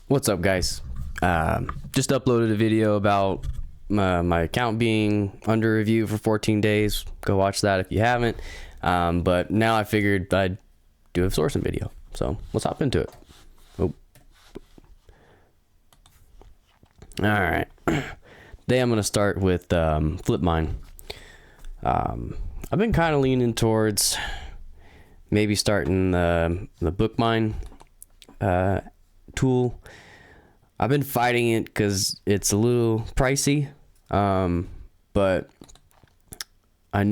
What's up, guys? Just uploaded a video about my account being under review for 14 days. Go watch that if you haven't. But now I figured I'd do a sourcing video. So let's hop into it. Oh. All right. Today I'm going to start with Flipmine. I've been kind of leaning towards maybe starting the Bookmine tool. I've been fighting it because it's a little pricey, but I'm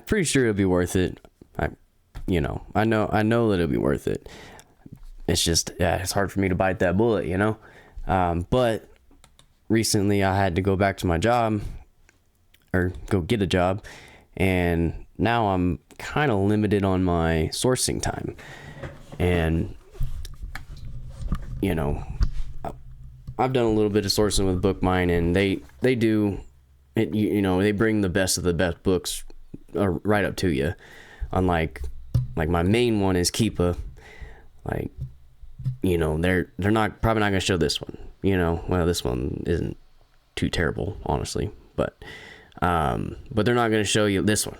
pretty sure it'll be worth it. I know that it'll be worth it. It's just, it's hard for me to bite that bullet, but recently I had to go back to my job or go get a job, and now I'm kind of limited on my sourcing time. And I've done a little bit of sourcing with Bookmine, and they do it. They bring the best of the best books right up to you. Unlike my main one is Keepa. They're probably not gonna show this one. Well, this one isn't too terrible, honestly, but they're not gonna show you this one.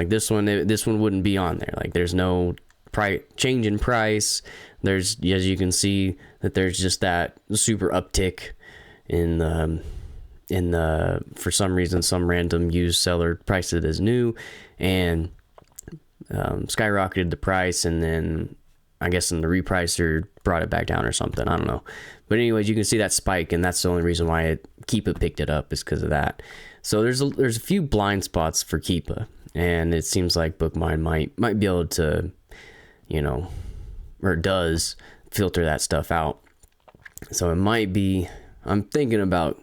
This one wouldn't be on there. There's no change in price. There's, as you can see, that there's just that super uptick in the for some reason some random used seller priced it as new and skyrocketed the price, and then I guess in the repricer brought it back down or something. I don't know, but anyways, you can see that spike, and that's the only reason why Keepa picked it up is because of that. So there's a few blind spots for Keepa, and it seems like Bookmine might be able to, or does filter that stuff out. So it might be, I'm thinking about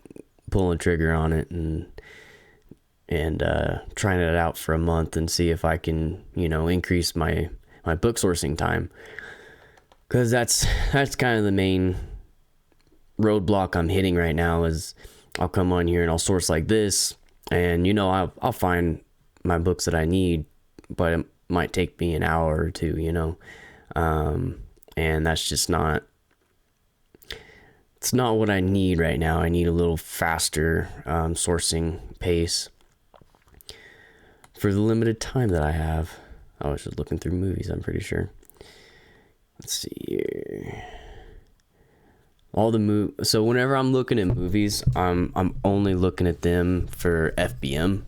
pulling trigger on it and trying it out for a month and see if I can, increase my book sourcing time. Cause that's kind of the main roadblock I'm hitting right now is I'll come on here and I'll source like this, and I'll find my books that I need, but it might take me an hour or two, and that's just it's not what I need right now. I need a little faster sourcing pace for the limited time that I have. I was just looking through movies, I'm pretty sure. Let's see here. So whenever I'm looking at movies, I'm only looking at them for FBM.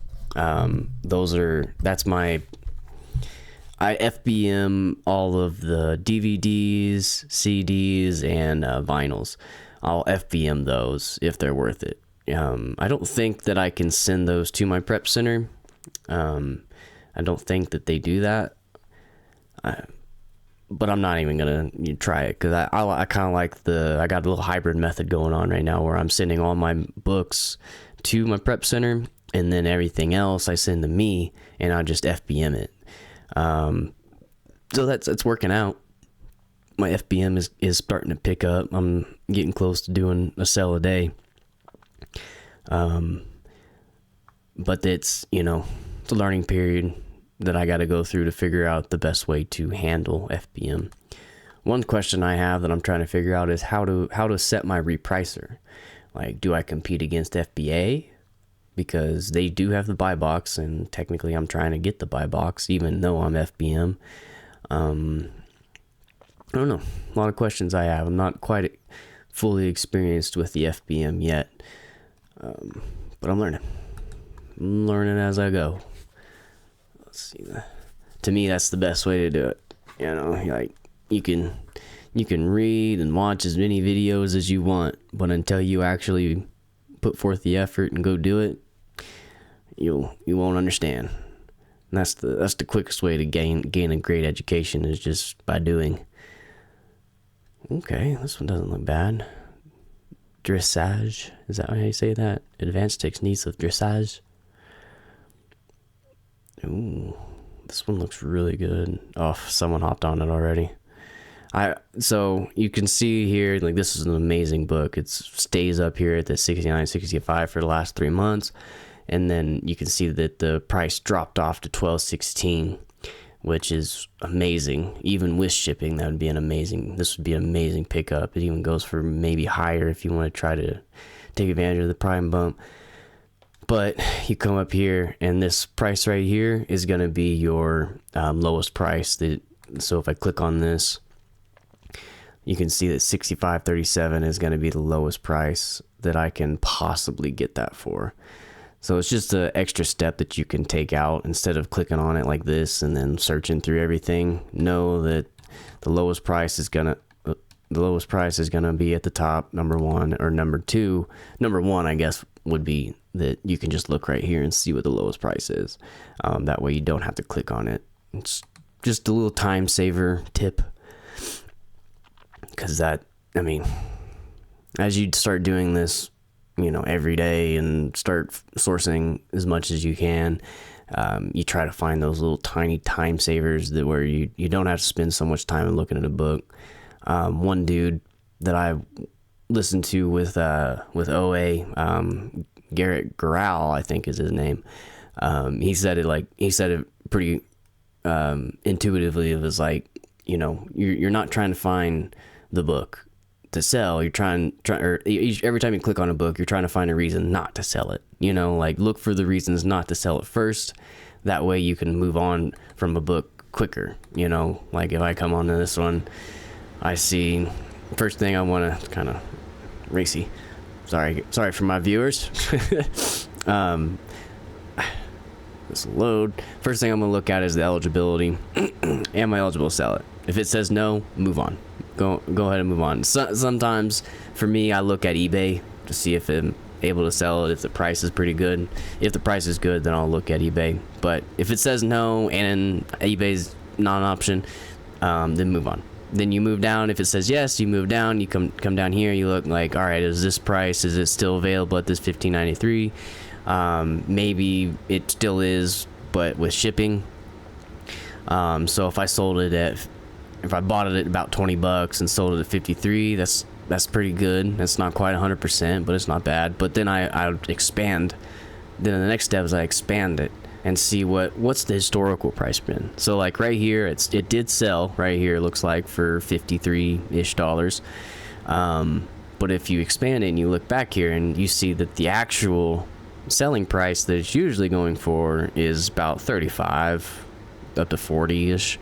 I FBM all of the DVDs, CDs, and vinyls. I'll FBM those if they're worth it. I don't think that I can send those to my prep center. I don't think that they do that. But I'm not even gonna try it because I kind of like I got a little hybrid method going on right now where I'm sending all my books to my prep center, and then everything else I send to me, and I'll just FBM it. So it's working out. My FBM is starting to pick up. I'm getting close to doing a sell a day. But it's a learning period that I got to go through to figure out the best way to handle FBM. One question I have that I'm trying to figure out is how to set my repricer. Do I compete against FBA? Because they do have the buy box, and technically I'm trying to get the buy box even though I'm FBM. I don't know. A lot of questions I have. I'm not quite fully experienced with the FBM yet. But I'm learning. I'm learning as I go. Let's see. To me, that's the best way to do it. You can read and watch as many videos as you want, but until you actually put forth the effort and go do it, you won't understand. And that's the quickest way to gain a great education is just by doing. Okay, this one doesn't look bad. Dressage, is that how you say that? Advanced techniques of dressage. Ooh, this one looks really good. Oh, someone hopped on it already. So you can see here, this is an amazing book. It stays up here at the $69.65 for the last 3 months, and then you can see that the price dropped off to $12.16. which is amazing. Even with shipping, this would be an amazing pickup. It even goes for maybe higher if you want to try to take advantage of the prime bump. But you come up here, and this price right here is going to be your lowest price. So if I click on this, you can see that 65.37 is going to be the lowest price that I can possibly get that for. So it's just an extra step that you can take out instead of clicking on it like this and then searching through everything. Know that the lowest price is gonna be at the top, number one, or number two. Number one, I guess, would be that you can just look right here and see what the lowest price is. That way you don't have to click on it. It's just a little time saver tip. Because as you start doing this, every day and start sourcing as much as you can, you try to find those little tiny time savers where you don't have to spend so much time looking at a book. One dude that I listened to with OA, Garrett Growl, I think is his name. He said it pretty intuitively. It was like, you're not trying to find the book to sell. Every time you click on a book, you're trying to find a reason not to sell it. Look for the reasons not to sell it first. That way you can move on from a book quicker. If I come onto this one, I see first thing I want to kind of racy. Sorry for my viewers. This will load. First thing I'm gonna look at is the eligibility. Am I eligible to sell it? If it says no, move on. Go ahead and move on. Sometimes for me, I look at eBay to see if I'm able to sell it, if the price is pretty good. If the price is good, then I'll look at eBay. But if it says no and eBay's not an option, then move on. Then you move down. If it says yes, you move down. You come down here. You look like, all right, is this price? Is it still available at this $15.93? Maybe it still is, but with shipping. So if I bought it at about $20 and sold it at 53, that's pretty good. That's not quite 100%, but it's not bad. But then I expand. Then the next step is I expand it and see what's the historical price been. So like right here, it did sell right here. It looks like for $53-ish. But if you expand it and you look back here and you see that the actual selling price that it's usually going for is about 35 up to 40-ish.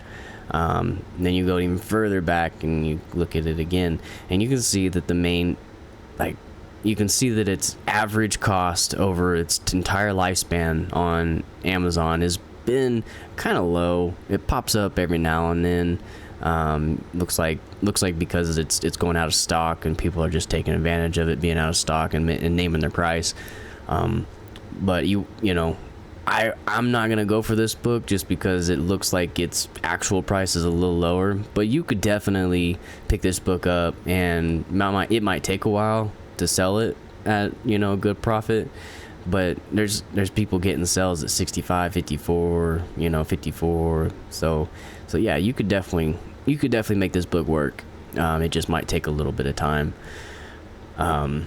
Then you go even further back and you look at it again, and you can see that you can see that its average cost over its entire lifespan on Amazon has been kind of low. It pops up every now and then. Looks like because it's going out of stock and people are just taking advantage of it being out of stock and naming their price. But I'm not gonna go for this book just because it looks like its actual price is a little lower. But you could definitely pick this book up, and it might take a while to sell it at a good profit. But there's people getting sales at 65, 54, 54. So yeah, you could definitely make this book work. It just might take a little bit of time. And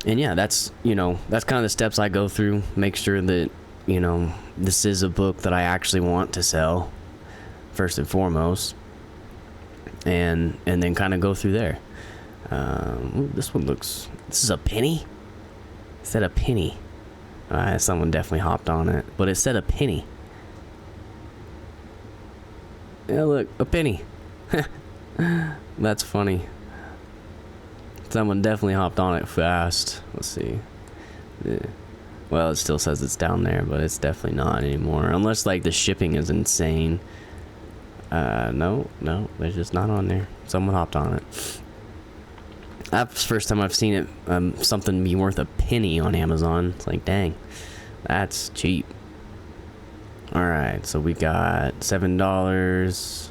yeah, that's kind of the steps I go through. Make sure that, this is a book that I actually want to sell first and foremost. And then kind of go through there. This is a penny? It said a penny. Someone definitely hopped on it, but it said a penny. Yeah, look, a penny. That's funny. Someone definitely hopped on it fast. Let's see. Yeah. Well, it still says it's down there, but it's definitely not anymore. Unless, the shipping is insane. No, it's just not on there. Someone hopped on it. That's the first time I've seen it, something be worth a penny on Amazon. It's like, dang, that's cheap. Alright, so we got $7.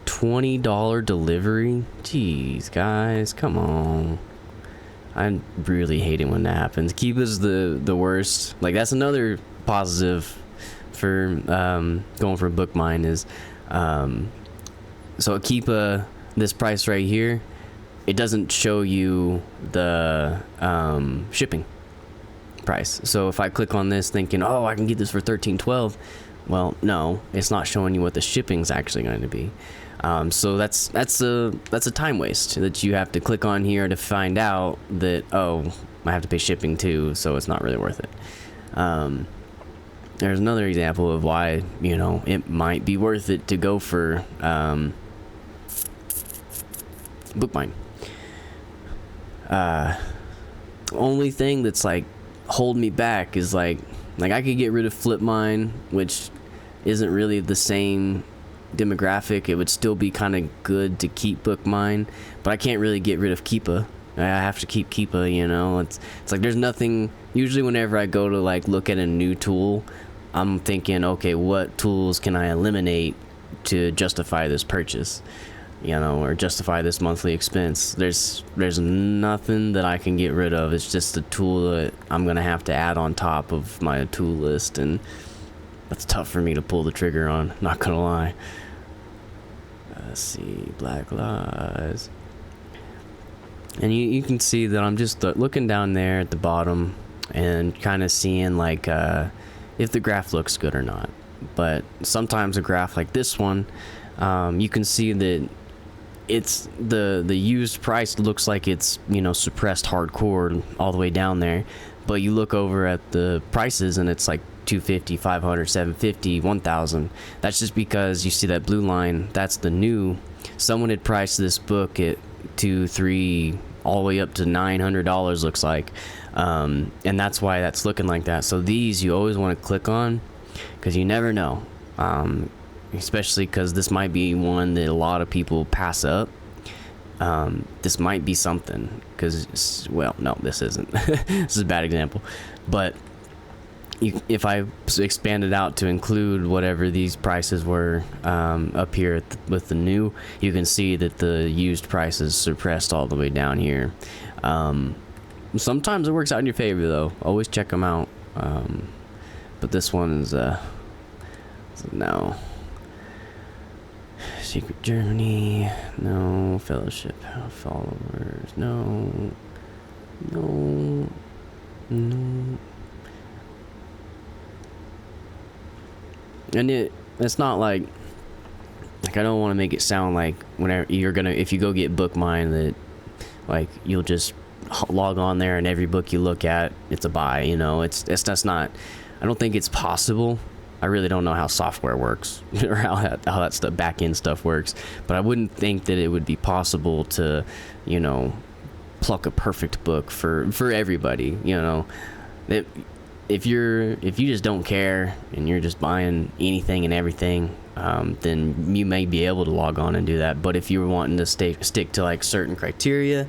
$20 delivery? Jeez, guys, come on. I really hate it when that happens. Keepa's the worst. That's another positive for going for Bookmine is so at Keepa, this price right here, it doesn't show you the shipping price. So if I click on this thinking, oh, I can get this for $13.12, Well, no, it's not showing you what the shipping's actually going to be. So that's a time waste that you have to click on here to find out that, oh, I have to pay shipping too, so it's not really worth it. There's another example of why, you know, it might be worth it to go for Bookmine. Only thing that's like holding me back is like I could get rid of Flipmine, which isn't really the same demographic. It would still be kind of good to keep Bookmine, but I can't really get rid of Keepa. I have to keep Keepa, you know. It's like there's nothing. Usually whenever I go to like look at a new tool, I'm thinking, okay, what tools can I eliminate to justify this purchase, you know, or justify this monthly expense. There's nothing that I can get rid of. It's just a tool that I'm gonna have to add on top of my tool list, and that's tough for me to pull the trigger on, not gonna lie. Let's see, Black Lies. And you can see that I'm just looking down there at the bottom and kind of seeing like if the graph looks good or not. But sometimes a graph like this one, you can see that it's the used price looks like it's, you know, suppressed hardcore all the way down there, but you look over at the prices and it's like 250, 500, 750, 1000. That's just because you see that blue line, that's the new. Someone had priced this book at 2, 3, all the way up to $900, looks like, and that's why that's looking like that. So these you always want to click on, because you never know, especially because this might be one that a lot of people pass up. This might be something, because, well, no, this isn't. This is a bad example, but if I expand it out to include whatever these prices were up here with the new, you can see that the used price is suppressed all the way down here. Sometimes it works out in your favor, though. Always check them out. But this one is no. Secret Germany, no. Fellowship followers, no. And it's not like I don't want to make it sound like whenever if you go get Bookmine, that like you'll just log on there and every book you look at, it's a buy, you know. That's not, I don't think it's possible. I really don't know how software works or how that stuff, back end stuff works, but I wouldn't think that it would be possible to, you know, pluck a perfect book for everybody, you know. If you just don't care and you're just buying anything and everything, then you may be able to log on and do that. But if you're wanting to stick to like certain criteria,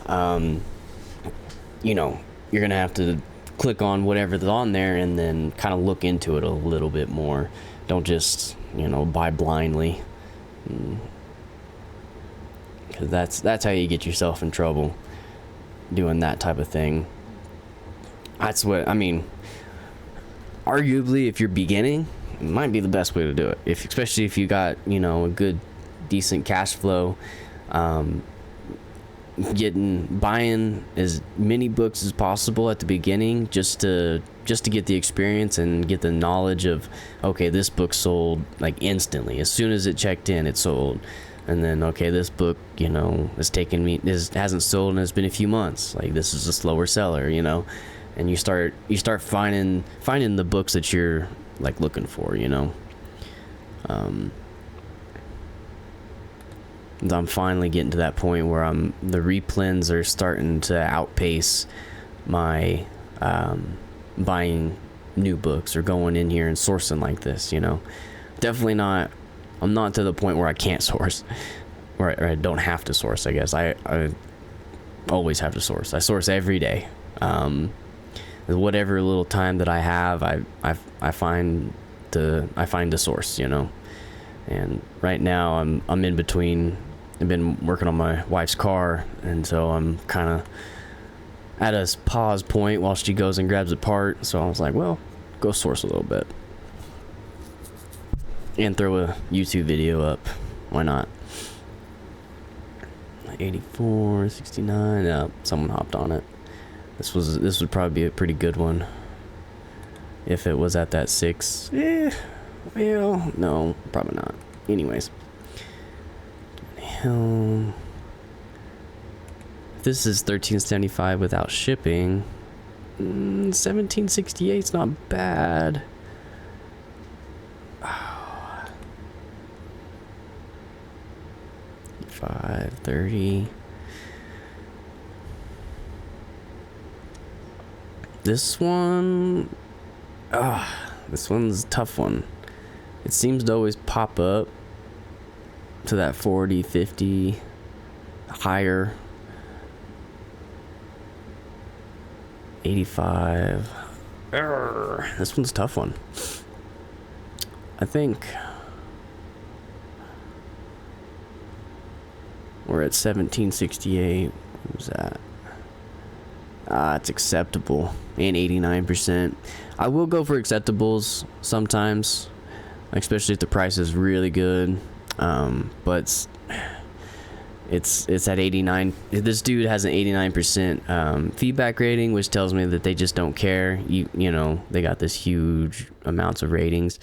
you know, you're gonna have to click on whatever's on there and then kind of look into it a little bit more. Don't just, you know, buy blindly, because that's how you get yourself in trouble, doing that type of thing. That's what I mean. Arguably, if you're beginning, it might be the best way to do it. Especially if you got, you know, a good, decent cash flow, buying as many books as possible at the beginning, just to get the experience and get the knowledge of, okay, this book sold like instantly. As soon as it checked in, it sold. And then, okay, this book, you know, hasn't sold and it's been a few months. Like, this is a slower seller, you know. And you start finding the books that you're like looking for, you know. I'm finally getting to that point where the replens are starting to outpace my buying new books or going in here and sourcing like this, you know. Definitely not. I'm not to the point where I can't source, or I don't have to source. I guess I always have to source. I source every day. Whatever little time that I have, I find the source, you know. And right now I'm in between. I've been working on my wife's car, and so I'm kind of at a pause point while she goes and grabs it apart. So I was like, well, go source a little bit and throw a YouTube video up. Why not? 84, 69. Yeah, someone hopped on it. This would probably be a pretty good one if it was at that 6. Well, no, probably not. Anyways. Hell. This is $13.75 without shipping. 1768 is not bad. Oh. 530. This one, this one's a tough one. It seems to always pop up to that 40, 50, higher. 85. This one's a tough one. I think we're at 1768. What was that? It's acceptable. And 89%. I will go for acceptables sometimes, especially if the price is really good. But it's at 89. This dude has an 89% feedback rating, which tells me that they just don't care. You know, they got this huge amounts of ratings.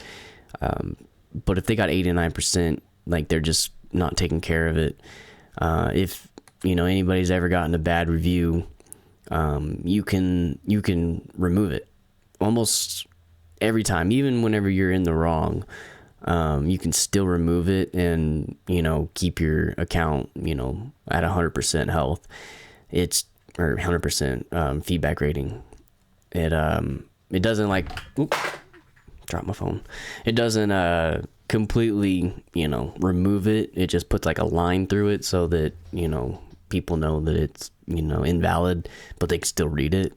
But if they got 89%, like, they're just not taking care of it. If anybody's ever gotten a bad review, you can remove it almost every time, even whenever you're in the wrong. You can still remove it and keep your account at 100% health. Or 100% feedback rating. It doesn't drop my phone. It doesn't completely remove it. It just puts like a line through it so that people know that it's invalid, but they can still read it.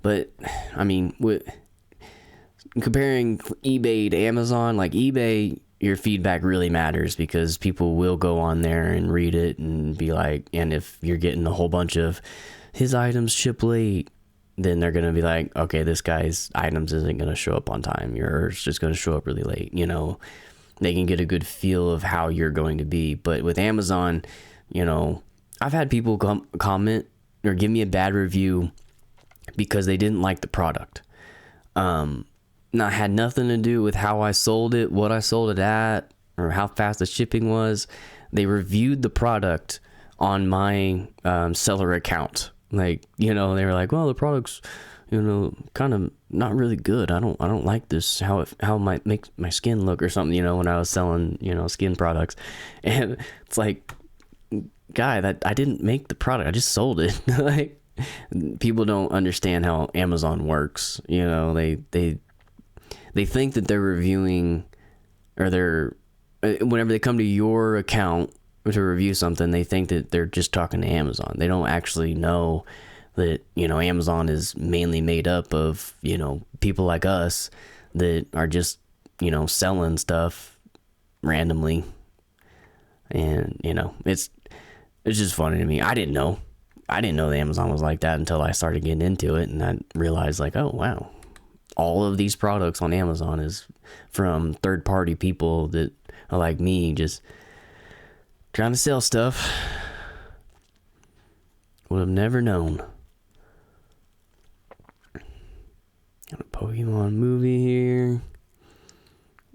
But I mean, comparing eBay to Amazon, like eBay, your feedback really matters because people will go on there and read it and be like, and if you're getting a whole bunch of his items ship late, then they're going to be like, okay, this guy's items isn't going to show up on time. Yours just going to show up really late. They can get a good feel of how you're going to be. But with Amazon, I've had people comment or give me a bad review because they didn't like the product. Not had nothing to do with how I sold it, what I sold it at, or how fast the shipping was. They reviewed the product on my seller account. They were like, well, the product's kind of not really good. I don't like this, how it might make my skin look or something, when I was selling skin products. And it's like, guy, that I didn't make the product, I just sold it. Like, people don't understand how Amazon works. They think that they're reviewing, or whenever they come to your account to review something, they think that they're just talking to Amazon. They don't actually know that, Amazon is mainly made up of, people like us that are just, selling stuff randomly. And, it's just funny to me. I didn't know that Amazon was like that until I started getting into it, and I realized, like, oh, wow. All of these products on Amazon is from third-party people that are like me, just trying to sell stuff. Would have never known. Got a Pokemon movie here.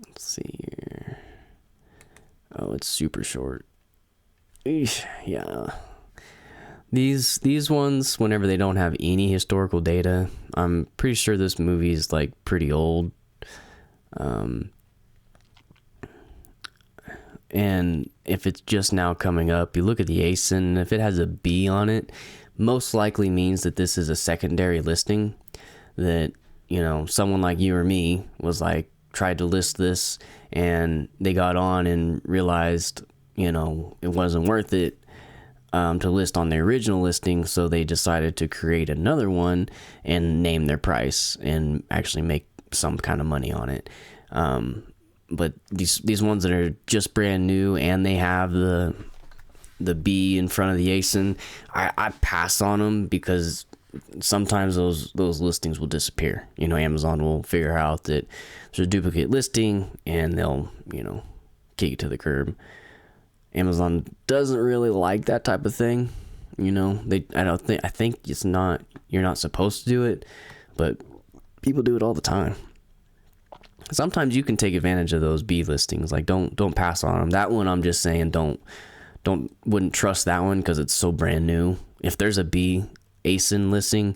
Let's see here. Oh, it's super short. Eesh, yeah. These ones, whenever they don't have any historical data, I'm pretty sure this movie is like pretty old. And if it's just now coming up, you look at the ASIN, if it has a B on it, most likely means that this is a secondary listing, that, someone like you or me was like, tried to list this and they got on and realized, it wasn't worth it to list on the original listing, so they decided to create another one and name their price and actually make some kind of money on it. But these ones that are just brand new and they have the B in front of the ASIN, I pass on them because sometimes those listings will disappear. Amazon will figure out that there's a duplicate listing and they'll kick it to the curb. Amazon doesn't really like that type of thing. I think it's not, you're not supposed to do it, but people do it all the time. sometimes you can take advantage of those B listings. Like don't pass on them. That one I'm just saying wouldn't trust that one because it's so brand new. If there's a B ASIN listing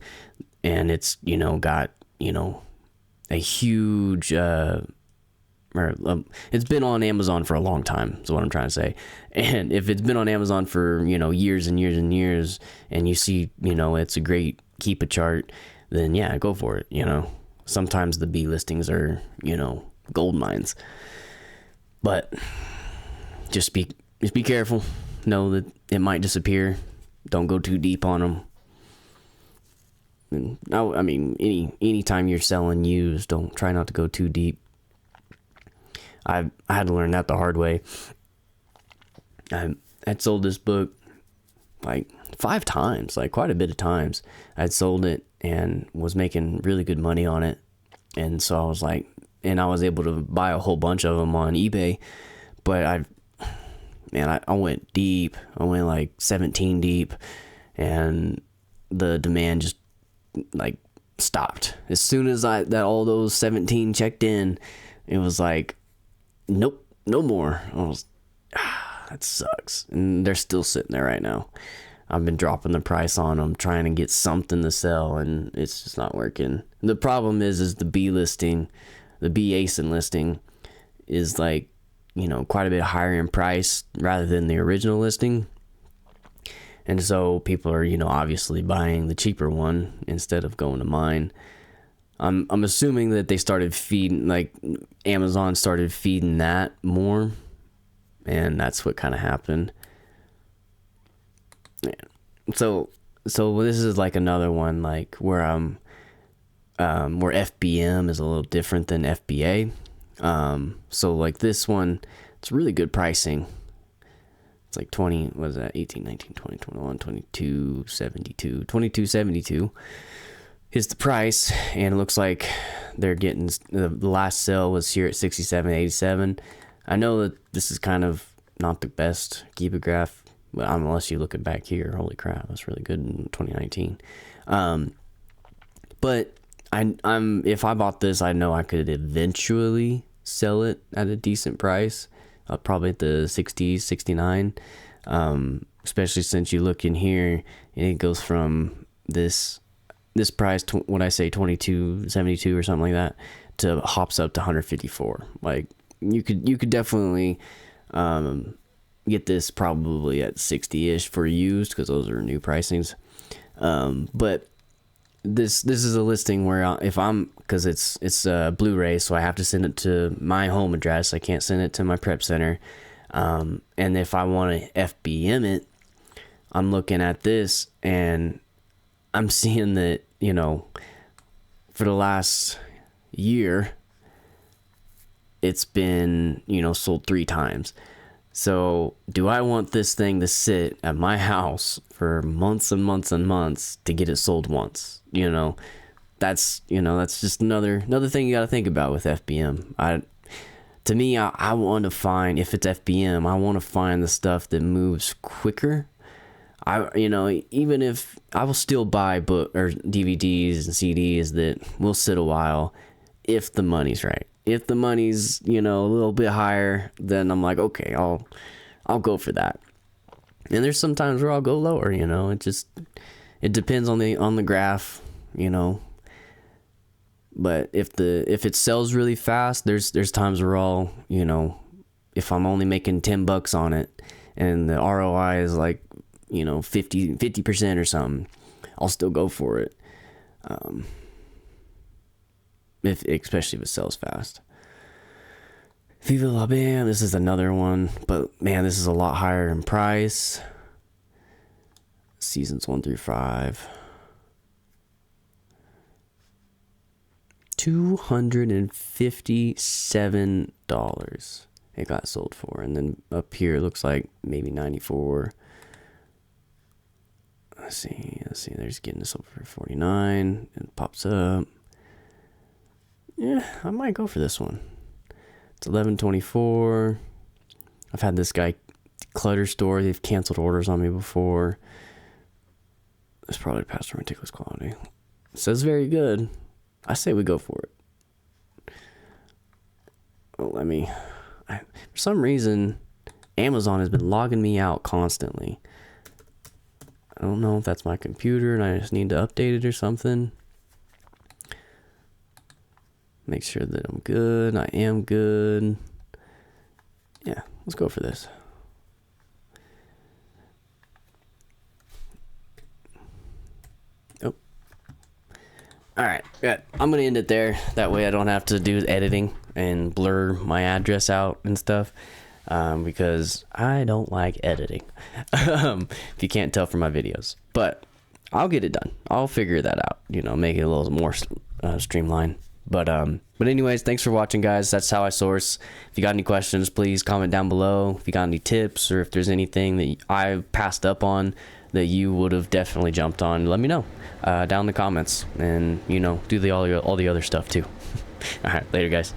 and it's, got, a huge, it's been on Amazon for a long time is what I'm trying to say. And if it's been on Amazon for, years and years and years, and you see, it's a great keep a chart, then yeah, go for it. Sometimes the B listings are, gold mines, but just be careful. Know that it might disappear. Don't go too deep on them. And now, I mean, anytime you're selling used, don't try not to go too deep. I had to learn that the hard way. I had sold this book like 5 times, like quite a bit of times. I'd sold it and was making really good money on it. And so I was like, and I was able to buy a whole bunch of them on eBay. But I went deep. I went like 17 deep, and the demand just like stopped. As soon as all those 17 checked in, it was like, nope, no more. That sucks. And they're still sitting there right now. I've been dropping the price on them, trying to get something to sell, and it's just not working. The problem is the B listing, the B ASIN listing is like, quite a bit higher in price rather than the original listing. And so people are, obviously buying the cheaper one instead of going to mine. I'm assuming that they started feeding, like Amazon started feeding that more, and that's what kind of happened. Yeah. So this is like another one, like where where FBM is a little different than FBA. So like this one, it's really good pricing. It's like 20, what is that? 18, 19, 20, 21, 22, 72, 22.72 is the price. And it looks like they're getting, the last sale was here at 67.87. I know that this is kind of not the best keep a graph, but unless you look at back here, holy crap, that's really good in 2019. But I'm if I bought this, I know I could eventually sell it at a decent price, probably at the 60s, 69. Especially since you look in here and it goes from this price, when I say 22.72 or something like that, to hops up to 154. Like you could definitely get this probably at 60-ish for used, because those are new pricings. But this is a listing where because it's Blu-ray, so I have to send it to my home address. I can't send it to my prep center. And if I want to FBM it, I'm looking at this and I'm seeing that, for the last year, it's been, sold 3 times. So do I want this thing to sit at my house for months and months and months to get it sold once? That's just another thing you got to think about with FBM. I want to find, if it's FBM, I want to find the stuff that moves quicker. Even if I will still buy book or DVDs and CDs that will sit a while, if the money's right. If the money's, a little bit higher, then I'm like, okay, I'll go for that. And there's some times where I'll go lower, it depends on the graph, But if it sells really fast, there's times where I'll, if I'm only making $10 on it and the ROI is like, 50% or something, I'll still go for it. Especially if it sells fast. Viva la Bam, this is another one, but man, this is a lot higher in price. Seasons 1 through 5. $257 it got sold for, and then up here it looks like maybe 94. Let's see, there's getting this over for 49, and it pops up. Yeah, I might go for this one. It's 11.24. I've had this guy, Clutter Store, they've canceled orders on me before. It's probably past for ridiculous quality. It says very good. I say we go for it. let me. For some reason, Amazon has been logging me out constantly. I don't know if that's my computer and I just need to update it or something. Make sure that I'm good. I am good. Yeah, let's go for this. Oh. All right, good. I'm going to end it there. That way I don't have to do editing and blur my address out and stuff. Because I don't like editing. If you can't tell from my videos. But I'll get it done. I'll figure that out. Make it a little more streamlined. But anyways, thanks for watching, guys. That's how I source. If you got any questions, please comment down below. If you got any tips or if there's anything that I passed up on that you would have definitely jumped on, let me know down in the comments. And, do all the other stuff too. All right, later, guys.